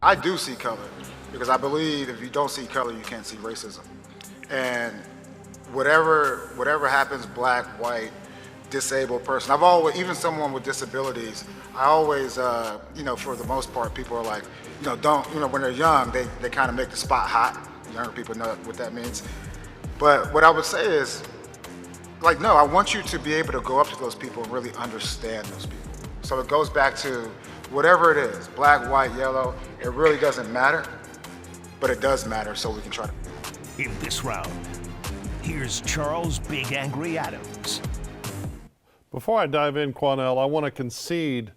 I do see color because I believe if you don't see color, you can't see racism. And whatever happens, black, white, disabled person, I've always, even someone with disabilities, I always, for the most part, people are like, when they're young, they kind of make the spot hot. Younger people know what that means. But what I would say is, no, I want you to be able to go up to those people and really understand those people. So it goes back to whatever it is, black, white, yellow, it really doesn't matter, but it does matter, so we can try to. In this round, here's Charles Big Angry Adams. Before I dive in, Quanell, I want to concede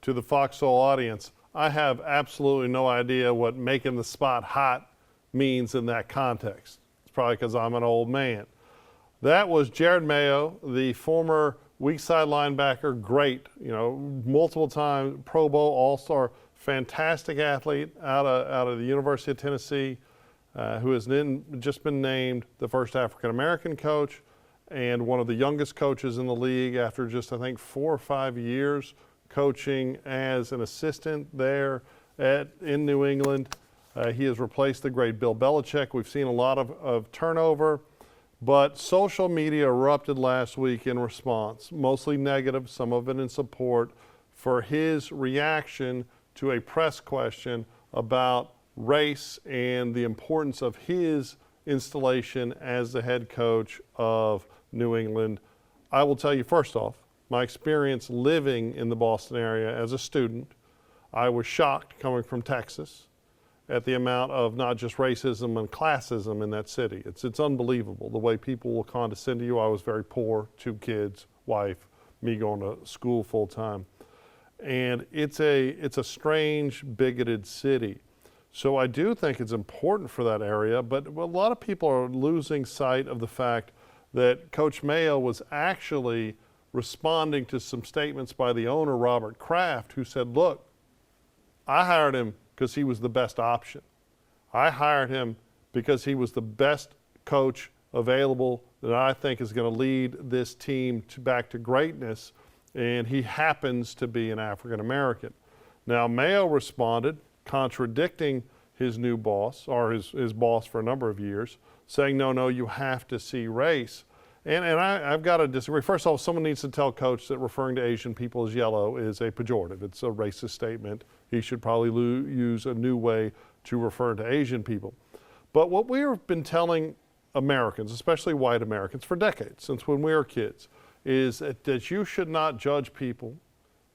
to the Fox Soul audience. I have absolutely no idea what making the spot hot means in that context. It's probably because I'm an old man. That was Jared Mayo, the former weak side linebacker, great, multiple time Pro Bowl All-Star, fantastic athlete out of the University of Tennessee, who has just been named the first African-American coach and one of the youngest coaches in the league after just, I think, 4 or 5 years coaching as an assistant there in New England. He has replaced the great Bill Belichick. We've seen a lot of turnover, but social media erupted last week in response, mostly negative, some of it in support, for his reaction to a press question about race and the importance of his installation as the head coach of New England. I will tell you, first off, my experience living in the Boston area as a student, I was shocked coming from Texas at the amount of not just racism and classism in that city. It's unbelievable the way people will condescend to you. I was very poor, 2 kids, wife, me going to school full time. And it's a strange, bigoted city. So I do think it's important for that area, but a lot of people are losing sight of the fact that Coach Mayo was actually responding to some statements by the owner, Robert Kraft, who said, look, I hired him because he was the best option. I hired him because he was the best coach available that I think is going to lead this team back to greatness, and he happens to be an African American. Now, Mayo responded, contradicting his new boss, or his boss for a number of years, saying, no, you have to see race. And I've got to disagree. First of all, someone needs to tell Coach that referring to Asian people as yellow is a pejorative. It's a racist statement. He should probably use a new way to refer to Asian people. But what we have been telling Americans, especially white Americans, for decades, since when we were kids, is that you should not judge people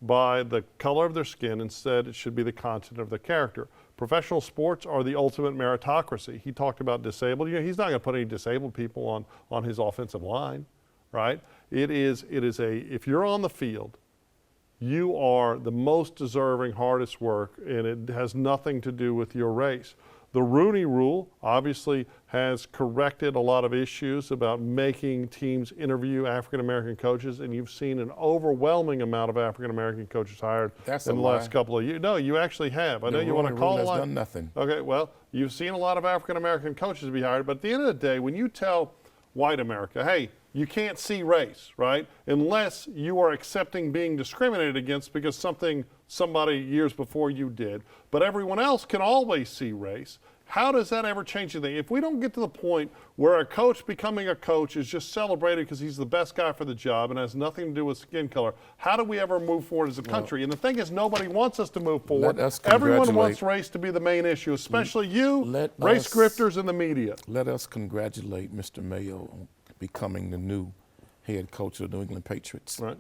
by the color of their skin. Instead, it should be the content of their character. Professional sports are the ultimate meritocracy. He talked about disabled. He's not going to put any disabled people on his offensive line, right? If you're on the field, you are the most deserving, hardest work, and it has nothing to do with your race. The Rooney Rule obviously has corrected a lot of issues about making teams interview African-American coaches, and you've seen an overwhelming amount of African-American coaches hired in the last couple of years. No, you actually have. I know you want to call a lot. Done nothing. Okay, well, you've seen a lot of African-American coaches be hired, but at the end of the day, when you tell white America, hey, you can't see race, right? Unless you are accepting being discriminated against because somebody years before you did. But everyone else can always see race. How does that ever change anything? If we don't get to the point where a coach becoming a coach is just celebrated because he's the best guy for the job and has nothing to do with skin color, how do we ever move forward as a country? And the thing is, nobody wants us to move forward. Everyone wants race to be the main issue, especially race grifters in the media. Let us congratulate Mr. Mayo on becoming the new head coach of the New England Patriots. Right.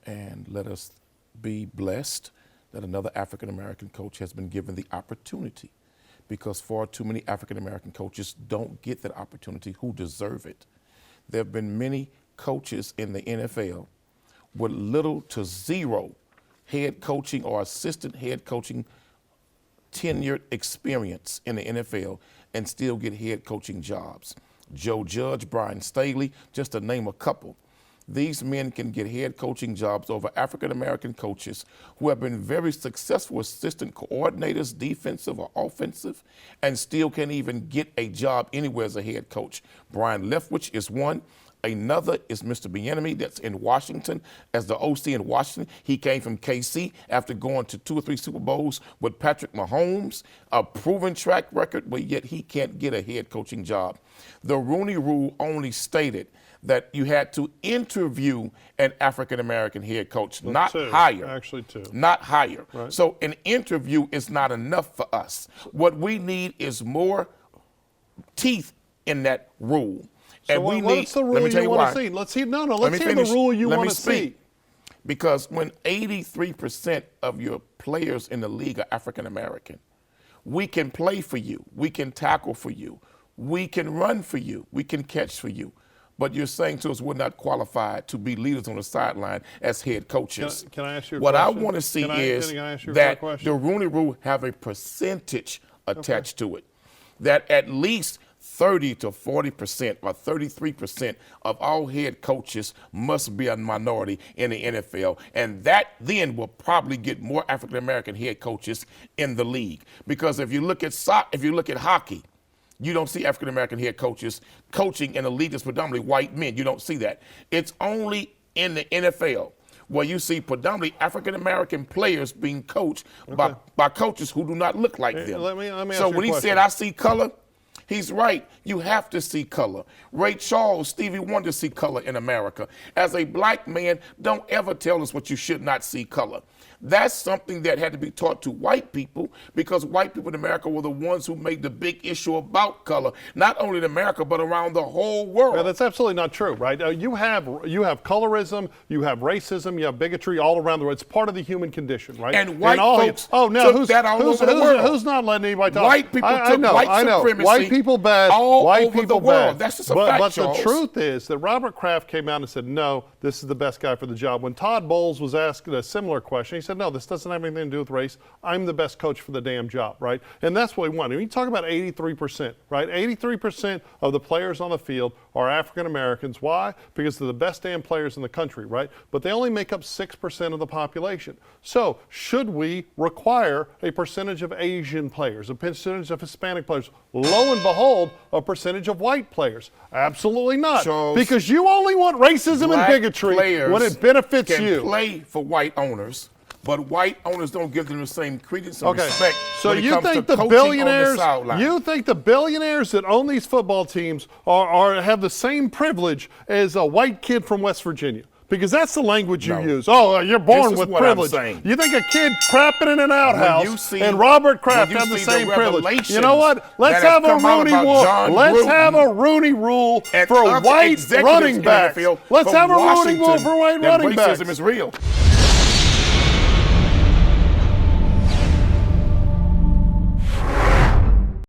And let us be blessed that another African-American coach has been given the opportunity, because far too many African-American coaches don't get that opportunity who deserve it. There have been many coaches in the NFL with little to zero head coaching or assistant head coaching tenured experience in the NFL and still get head coaching jobs. Joe Judge, Brian Staley, just to name a couple. These men can get head coaching jobs over African-American coaches who have been very successful assistant coordinators, defensive or offensive, and still can't even get a job anywhere as a head coach. Brian Leftwich is one. Another is Mr. Bieniemy that's in Washington as the OC in Washington. He came from KC after going to 2 or 3 Super Bowls with Patrick Mahomes, a proven track record, but yet he can't get a head coaching job. The Rooney Rule only stated that you had to interview an African-American head coach, not hire. Actually, two. Not hire. Right. So an interview is not enough for us. What we need is more teeth in that rule. So and what's the rule you want to see? Let's see. Let's hear the rule you want to see. Because when 83% of your players in the league are African American, we can play for you, we can tackle for you, we can run for you, we can catch for you. But you're saying to us we're not qualified to be leaders on the sideline as head coaches. Can I ask you a what question? I want to see is can I ask you that a the Rooney Rule have a percentage attached to it. That at least 30 to 40% or 33% of all head coaches must be a minority in the NFL. And that then will probably get more African-American head coaches in the league. Because if you look at hockey, you don't see African-American head coaches coaching in a league that's predominantly white men. You don't see that. It's only in the NFL where you see predominantly African-American players being coached by coaches who do not look like them. Let me ask so you when a he question. said, I see color, he's right. You have to see color. Ray Charles, Stevie Wonder see color in America. As a black man, don't ever tell us what you should not see color. That's something that had to be taught to white people because white people in America were the ones who made the big issue about color, not only in America, but around the whole world. Yeah, that's absolutely not true, right? You have colorism, you have racism, you have bigotry all around the world. It's part of the human condition, right? And white folks took that all over the world. Who's not letting anybody talk? White people took white supremacy White people bad. all white over people the world. bad. That's just a fact, But Charles. the truth is that Robert Kraft came out and said, no, this is the best guy for the job. When Todd Bowles was asked a similar question, he said, no, this doesn't have anything to do with race. I'm the best coach for the damn job, right? And that's what we want. When you talk about 83%, right? 83% of the players on the field are African Americans. Why? Because they're the best damn players in the country, right? But they only make up 6% of the population. So should we require a percentage of Asian players, a percentage of Hispanic players? Lo and behold, a percentage of white players. Absolutely not. Charles, because you only want racism and bigotry when it benefits can you. Play for white owners, but white owners don't give them the same credence and respect. So when it you comes think to the coaching billionaires? on the sideline. You think the billionaires that own these football teams have the same privilege as a white kid from West Virginia? Because that's the language you use. Oh, you're born with privilege. You think a kid crapping in an outhouse and Robert Kraft have the same privilege? You know what? Let's have a Rooney rule. Let's have a Rooney rule for white running backs. Let's have a Rooney rule for white running backs. Racism is real.